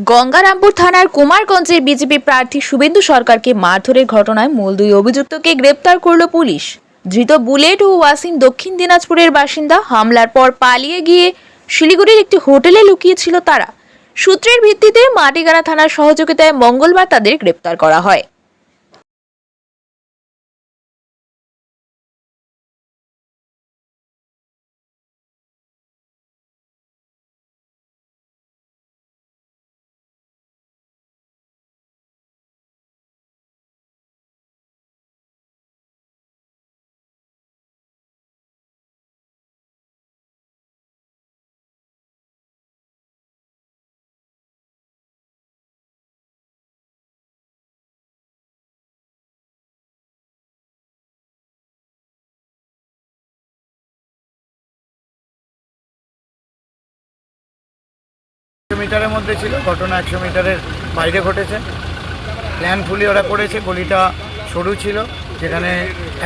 গঙ্গারামপুর থানার কুমারগঞ্জের বিজেপি প্রার্থী শুভেন্দু সরকারকে মারধরের ঘটনায় মূল দুই অভিযুক্তকে গ্রেপ্তার করল পুলিশ। ধৃত বুলেট ও ওয়াসিম দক্ষিণ দিনাজপুরের বাসিন্দা। হামলার পর পালিয়ে গিয়ে শিলিগুড়ির একটি হোটেলে লুকিয়েছিল তারা। সূত্রের ভিত্তিতে মাটিগাড়া থানার সহযোগিতায় মঙ্গলবার তাদের গ্রেপ্তার করা হয়। মিটারের মধ্যে ছিল, ঘটনা 100 মিটারের বাইরে ঘটেছে। প্ল্যানফুলি ওরা করেছে। গলিটা সরু ছিল, যেখানে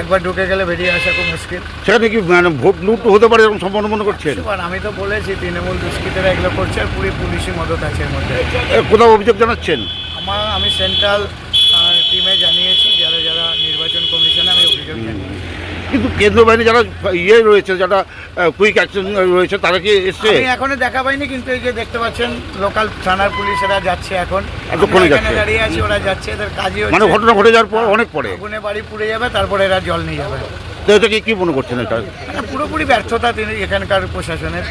একবার ঢুকে গেলে বেরিয়ে আসা খুব মুশকিল। সেখানে কি ভোট লুট হতে পারে এরকম সম্ভাবনা মনে করছেন? আমি তো বলেছি তৃণমূল দুষ্কৃতীরা এগুলো করছে, আর পুরো পুলিশি মদত আছে এর মধ্যে। কোথাও অভিযোগ জানাচ্ছেন? আমি সেন্ট্রাল টিমে জানিয়েছি, যারা যারা নির্বাচন কমিশনে আমি অভিযোগ জানিয়েছি। কিন্তু কেন্দ্র বাহিনী যারা রয়েছে, যারা কুইক অ্যাকশন রয়েছে, তারা কি এসছে? আমি এখনো দেখা পাইনি, কিন্তু এই যে দেখতে পাচ্ছেন লোকাল থানার পুলিশেরা যাচ্ছে। এখন এতক্ষণে যাচ্ছে, দাঁড়িয়ে আছে, ওরা যাচ্ছে, এদের কাজই হচ্ছে। মানে ঘটনা ঘটে যাওয়ার পর অনেক পরে আগুনে বাড়ি পুড়ে যাবে, তারপরে এরা জল নিয়ে যাবে। তো এটাকে কি মনে করছেন? এটা পুরোপুরি ব্যর্থতা তিনি এখানকার প্রশাসনের।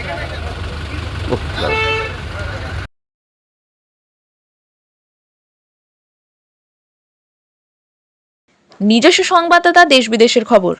নিজস্ব সংবাদদাতা, দেশ বিদেশের খবর।